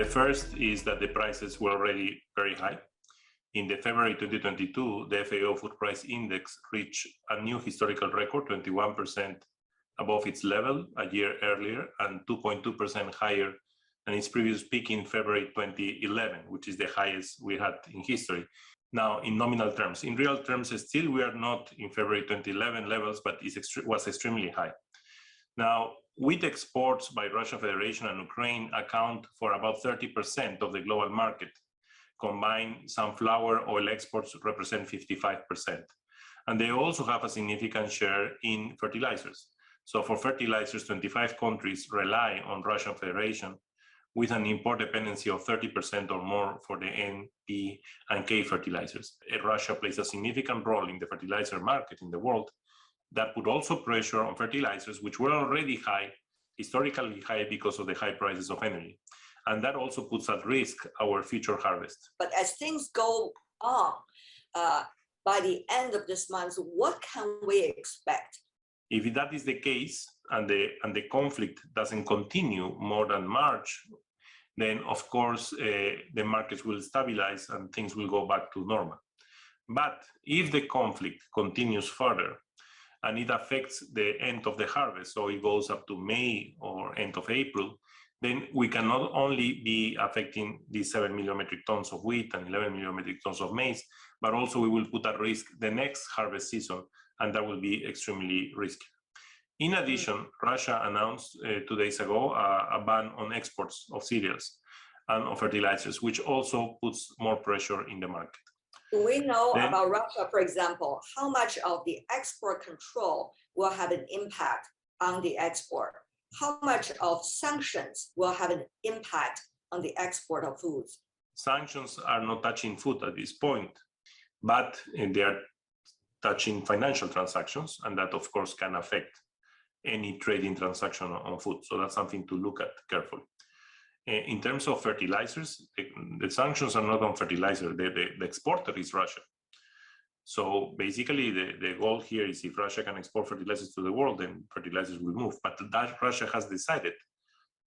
The first is that the prices were already very high. In the February 2022, the FAO Food Price Index reached a new historical record, 21% above its level a year earlier and 2.2% higher than its previous peak in February 2011, which is the highest we had in history. Now, in nominal terms, in real terms, still we are not in February 2011 levels, but it was extremely high. Now, wheat exports by Russia Federation and Ukraine account for about 30% of the global market. Combined, sunflower oil exports represent 55%. And they also have a significant share in fertilizers. So for fertilizers, 25 countries rely on Russian Federation with an import dependency of 30% or more for the N, P, and K fertilizers. Russia plays a significant role in the fertilizer market in the world. That put also pressure on fertilizers, which were already high, historically high because of the high prices of energy. And that also puts at risk our future harvest. But as things go on, by the end of this month, what can we expect? If that is the case, and the conflict doesn't continue more than March, then of course the markets will stabilize and things will go back to normal. But if the conflict continues further and it affects the end of the harvest, so it goes up to May or end of April, then we can not only be affecting these 7 million metric tons of wheat and 11 million metric tons of maize, but also we will put at risk the next harvest season, and that will be extremely risky. In addition, Russia announced 2 days ago a ban on exports of cereals and of fertilizers, which also puts more pressure in the market. Do we know about Russia, for example, how much of the export control will have an impact on the export? How much of sanctions will have an impact on the export of foods? Sanctions are not touching food at this point, but they are touching financial transactions, and that of course can affect any trading transaction on food. So that's something to look at carefully. In terms of fertilizers, the sanctions are not on fertilizer. The exporter is Russia. So basically, the goal here is if Russia can export fertilizers to the world, then fertilizers will move. But that Russia has decided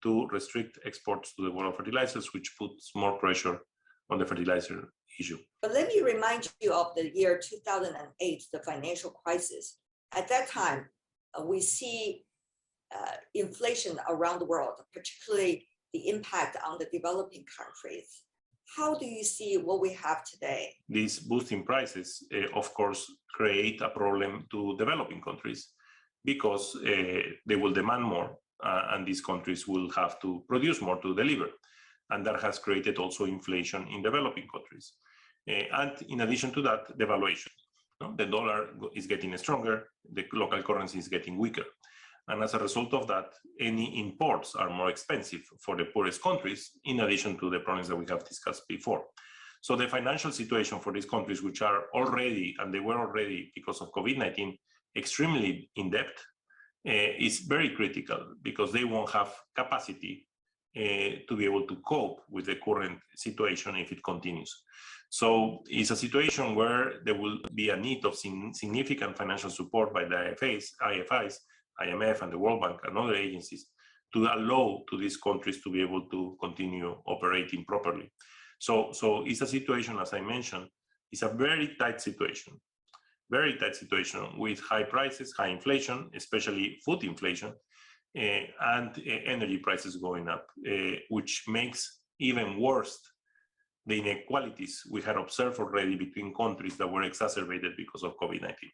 to restrict exports to the world of fertilizers, which puts more pressure on the fertilizer issue. But let me remind you of the year 2008, the financial crisis. At that time, we see inflation around the world, particularly the impact on the developing countries. How do you see what we have today? These boosting prices, of course, create a problem to developing countries because they will demand more and these countries will have to produce more to deliver. And that has created also inflation in developing countries. And in addition to that, devaluation. The dollar is getting stronger, the local currency is getting weaker. And as a result of that, any imports are more expensive for the poorest countries, in addition to the problems that we have discussed before. So the financial situation for these countries, which are already, and they were already because of COVID-19, extremely in debt, is very critical because they won't have capacity to be able to cope with the current situation if it continues. So it's a situation where there will be a need of significant financial support by the IFIs, IMF and the World Bank and other agencies to allow to these countries to be able to continue operating properly. So it's a situation, as I mentioned, it's a very tight situation with high prices, high inflation, especially food inflation, and energy prices going up, which makes even worse the inequalities we had observed already between countries that were exacerbated because of COVID-19.